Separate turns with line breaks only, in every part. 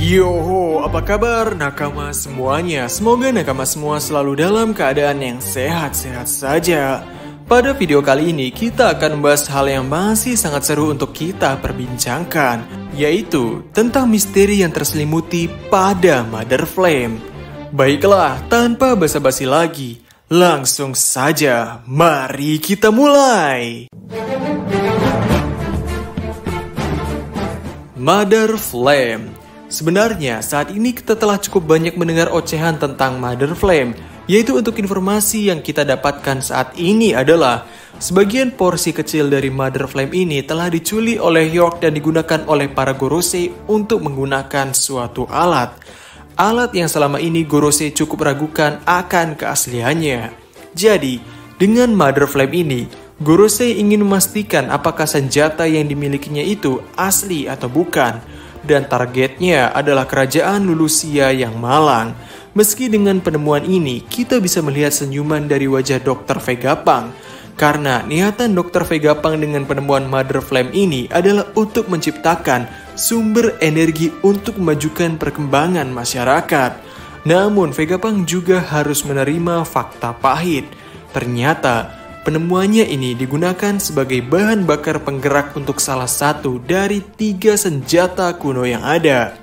Yoho, apa kabar nakama semuanya? Semoga nakama semua selalu dalam keadaan yang sehat-sehat saja. Pada video kali ini kita akan membahas hal yang masih sangat seru untuk kita perbincangkan, yaitu tentang misteri yang terselimuti pada Mother Flame. Baiklah, tanpa basa-basi lagi, langsung saja mari kita mulai. Mother Flame. Sebenarnya saat ini kita telah cukup banyak mendengar ocehan tentang Mother Flame, yaitu untuk informasi yang kita dapatkan saat ini adalah sebagian porsi kecil dari Mother Flame ini telah dicuri oleh York dan digunakan oleh para Gorosei untuk menggunakan suatu alat. Alat yang selama ini Gorosei cukup ragukan akan keasliannya. Jadi, dengan Mother Flame ini, Gorosei ingin memastikan apakah senjata yang dimilikinya itu asli atau bukan. Dan targetnya adalah kerajaan Lulusia yang malang. Meski dengan penemuan ini, kita bisa melihat senyuman dari wajah Dr. Vegapunk. Karena niatan Dr. Vegapunk dengan penemuan Mother Flame ini adalah untuk menciptakan sumber energi untuk memajukan perkembangan masyarakat. Namun Vegapunk juga harus menerima fakta pahit. Ternyata penemuannya ini digunakan sebagai bahan bakar penggerak untuk salah satu dari 3 senjata kuno yang ada.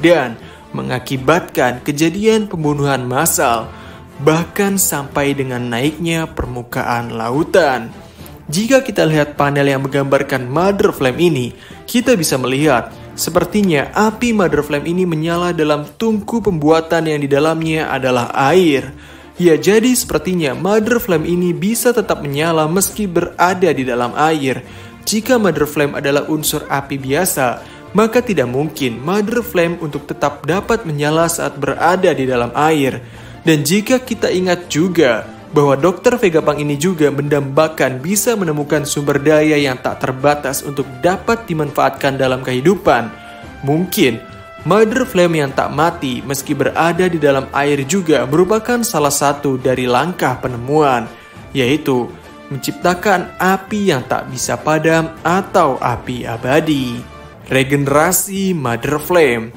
Dan mengakibatkan kejadian pembunuhan massal, bahkan sampai dengan naiknya permukaan lautan. Jika kita lihat panel yang menggambarkan Mother Flame ini, kita bisa melihat sepertinya api Mother Flame ini menyala dalam tungku pembuatan yang di dalamnya adalah air. Ya, jadi sepertinya Mother Flame ini bisa tetap menyala meski berada di dalam air. Jika Mother Flame adalah unsur api biasa, maka tidak mungkin Mother Flame untuk tetap dapat menyala saat berada di dalam air. Dan jika kita ingat juga bahwa Dr. Vegapunk ini juga mendambakan bisa menemukan sumber daya yang tak terbatas untuk dapat dimanfaatkan dalam kehidupan, mungkin Mother Flame yang tak mati meski berada di dalam air juga merupakan salah satu dari langkah penemuan, yaitu menciptakan api yang tak bisa padam atau api abadi. Regenerasi Mother Flame.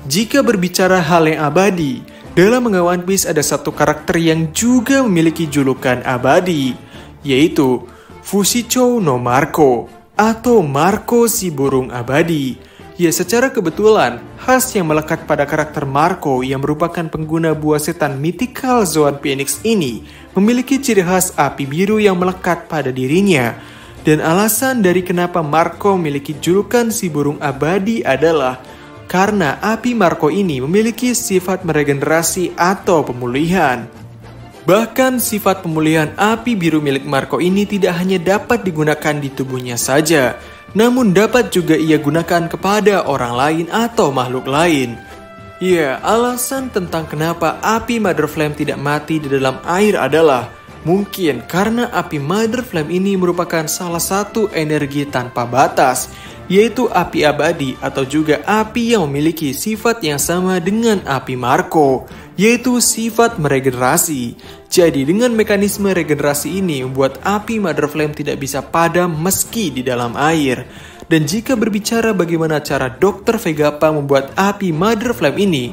Jika berbicara hal yang abadi, dalam manga One Piece ada satu karakter yang juga memiliki julukan abadi, yaitu Fushicou no Marco atau Marco si burung abadi. Ya, secara kebetulan, khas yang melekat pada karakter Marco yang merupakan pengguna buah setan mythical Zoan Phoenix ini memiliki ciri khas api biru yang melekat pada dirinya. Dan alasan dari kenapa Marco memiliki julukan si burung abadi adalah karena api Marco ini memiliki sifat meregenerasi atau pemulihan. Bahkan sifat pemulihan api biru milik Marco ini tidak hanya dapat digunakan di tubuhnya saja, namun dapat juga ia gunakan kepada orang lain atau makhluk lain. Ya, alasan tentang kenapa api Mother Flame tidak mati di dalam air adalah mungkin karena api Mother Flame ini merupakan salah satu energi tanpa batas, yaitu api abadi atau juga api yang memiliki sifat yang sama dengan api Marco, yaitu sifat meregenerasi. Jadi dengan mekanisme regenerasi ini membuat api Mother Flame tidak bisa padam meski di dalam air. Dan jika berbicara bagaimana cara Dr. Vegapunk membuat api Mother Flame ini,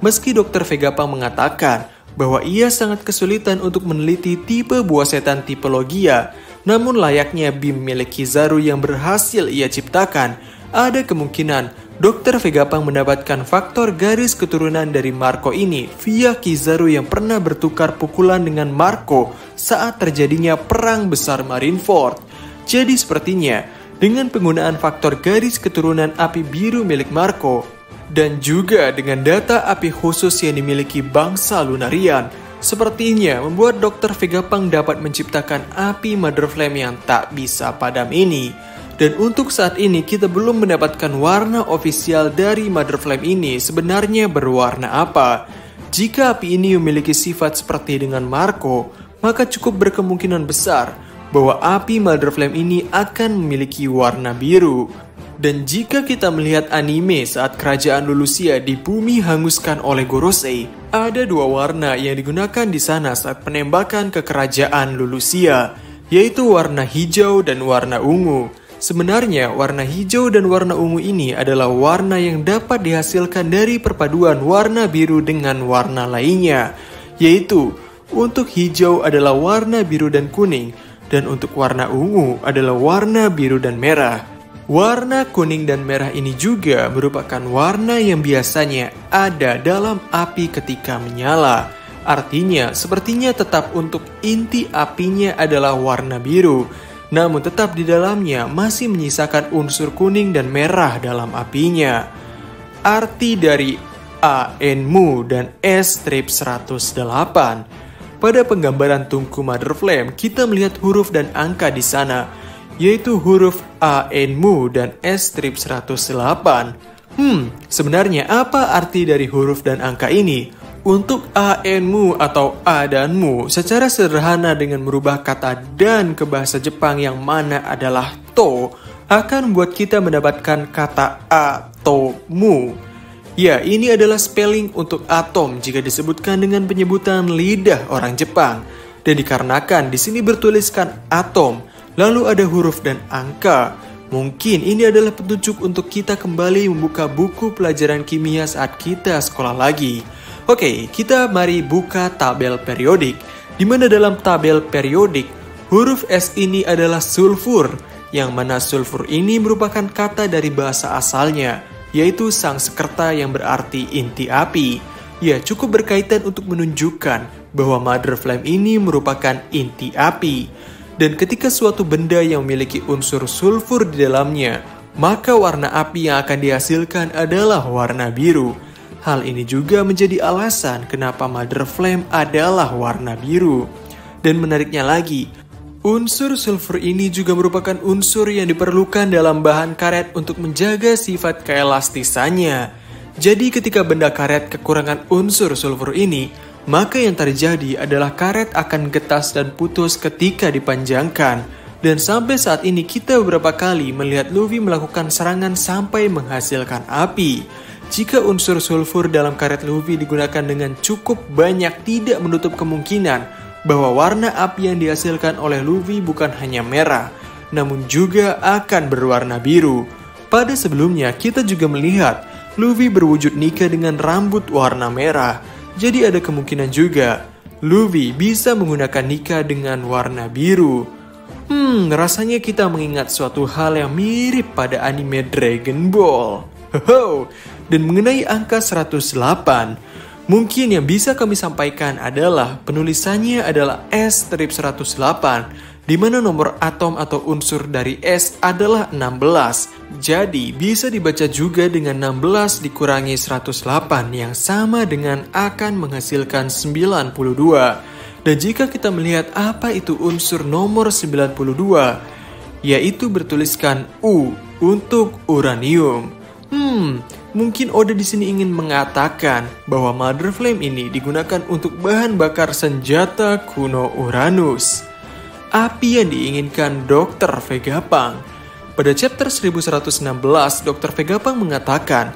meski Dr. Vegapunk mengatakan bahwa ia sangat kesulitan untuk meneliti tipe buah setan tipe Logia, namun layaknya bim milik Kizaru yang berhasil ia ciptakan, ada kemungkinan Dr. Vegapunk mendapatkan faktor garis keturunan dari Marco ini via Kizaru yang pernah bertukar pukulan dengan Marco saat terjadinya perang besar Marineford. Jadi sepertinya dengan penggunaan faktor garis keturunan api biru milik Marco dan juga dengan data api khusus yang dimiliki bangsa Lunarian, sepertinya membuat Dr. Vegapunk dapat menciptakan api Mother Flame yang tak bisa padam ini. Dan untuk saat ini kita belum mendapatkan warna ofisial dari Mother Flame ini sebenarnya berwarna apa. Jika api ini memiliki sifat seperti dengan Marco, maka cukup berkemungkinan besar bahwa api Mother Flame ini akan memiliki warna biru. Dan jika kita melihat anime saat kerajaan Lulusia di bumi hanguskan oleh Gorosei, ada 2 warna yang digunakan di sana saat penembakan ke kerajaan Lulusia, yaitu warna hijau dan warna ungu. Sebenarnya warna hijau dan warna ungu ini adalah warna yang dapat dihasilkan dari perpaduan warna biru dengan warna lainnya, yaitu untuk hijau adalah warna biru dan kuning, dan untuk warna ungu adalah warna biru dan merah. Warna kuning dan merah ini juga merupakan warna yang biasanya ada dalam api ketika menyala. Artinya, sepertinya tetap untuk inti apinya adalah warna biru, namun tetap di dalamnya masih menyisakan unsur kuning dan merah dalam apinya. Arti dari ANMU dan S-strip 108. Pada penggambaran tungku Mother Flame, kita melihat huruf dan angka di sana, yaitu huruf ANMU dan S-strip 108. Sebenarnya apa arti dari huruf dan angka ini? Untuk ANMU atau A dan MU secara sederhana dengan merubah kata dan ke bahasa Jepang yang mana adalah to, akan membuat kita mendapatkan kata atomu. Ya, ini adalah spelling untuk atom jika disebutkan dengan penyebutan lidah orang Jepang. Dan dikarenakan di sini bertuliskan atom, lalu ada huruf dan angka, mungkin ini adalah petunjuk untuk kita kembali membuka buku pelajaran kimia saat kita sekolah lagi. Oke, kita mari buka tabel periodik, di mana dalam tabel periodik, huruf S ini adalah sulfur, yang mana sulfur ini merupakan kata dari bahasa asalnya, yaitu Sanskerta yang berarti inti api. Ya, cukup berkaitan untuk menunjukkan bahwa Mother Flame ini merupakan inti api. Dan ketika suatu benda yang memiliki unsur sulfur di dalamnya, maka warna api yang akan dihasilkan adalah warna biru. Hal ini juga menjadi alasan kenapa Mother Flame adalah warna biru. Dan menariknya lagi, unsur sulfur ini juga merupakan unsur yang diperlukan dalam bahan karet untuk menjaga sifat keelastisannya. Jadi ketika benda karet kekurangan unsur sulfur ini, maka yang terjadi adalah karet akan getas dan putus ketika dipanjangkan. Dan sampai saat ini kita beberapa kali melihat Luffy melakukan serangan sampai menghasilkan api. Jika unsur sulfur dalam karet Luffy digunakan dengan cukup banyak, tidak menutup kemungkinan bahwa warna api yang dihasilkan oleh Luffy bukan hanya merah, namun juga akan berwarna biru. Pada sebelumnya kita juga melihat Luffy berwujud Nika dengan rambut warna merah, jadi ada kemungkinan juga Luffy bisa menggunakan Nika dengan warna biru. Rasanya kita mengingat suatu hal yang mirip pada anime Dragon Ball. Dan mengenai angka 108, mungkin yang bisa kami sampaikan adalah penulisannya adalah S-strip 108, di mana nomor atom atau unsur dari S adalah 16. Jadi bisa dibaca juga dengan 16 dikurangi 108 yang sama dengan akan menghasilkan 92. Dan jika kita melihat apa itu unsur nomor 92, yaitu bertuliskan U untuk uranium. Mungkin Oda di sini ingin mengatakan bahwa Mother Flame ini digunakan untuk bahan bakar senjata kuno Uranus. Api yang diinginkan Dr. Vegapunk. Pada chapter 1116, Dr. Vegapunk mengatakan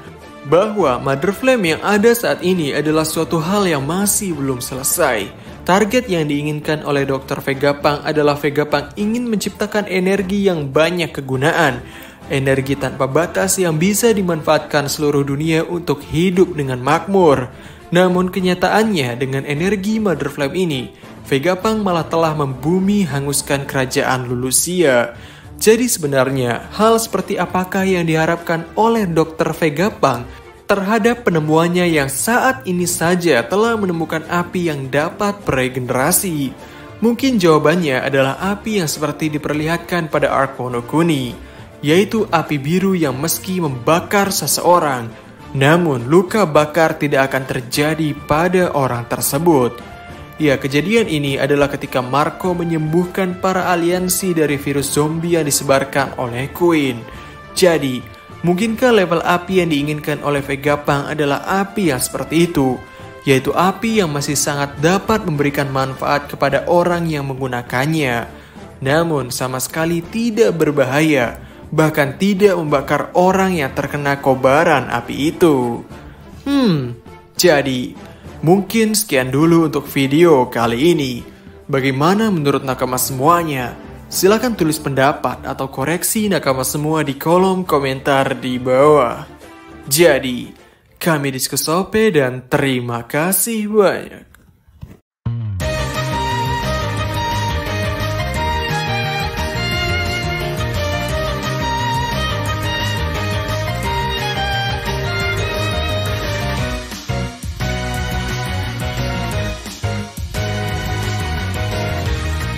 bahwa Mother Flame yang ada saat ini adalah suatu hal yang masih belum selesai. Target yang diinginkan oleh Dr. Vegapunk adalah Vegapunk ingin menciptakan energi yang banyak kegunaan. Energi tanpa batas yang bisa dimanfaatkan seluruh dunia untuk hidup dengan makmur. Namun kenyataannya dengan energi Mother Flame ini, Vegapunk malah telah membumi hanguskan kerajaan Lulusia. Jadi sebenarnya hal seperti apakah yang diharapkan oleh Dr. Vegapunk terhadap penemuannya yang saat ini saja telah menemukan api yang dapat beregenerasi? Mungkin jawabannya adalah api yang seperti diperlihatkan pada arc Wano Kuni, yaitu api biru yang meski membakar seseorang, namun luka bakar tidak akan terjadi pada orang tersebut. Ya, kejadian ini adalah ketika Marco menyembuhkan para aliansi dari virus zombie yang disebarkan oleh Queen. Jadi, mungkinkah level api yang diinginkan oleh Vegapunk adalah api yang seperti itu, yaitu api yang masih sangat dapat memberikan manfaat kepada orang yang menggunakannya, namun sama sekali tidak berbahaya, bahkan tidak membakar orang yang terkena kobaran api itu. Jadi, mungkin sekian dulu untuk video kali ini. Bagaimana menurut nakama semuanya? Silahkan tulis pendapat atau koreksi nakama semua di kolom komentar di bawah. Jadi, kami Diskusope dan terima kasih banyak.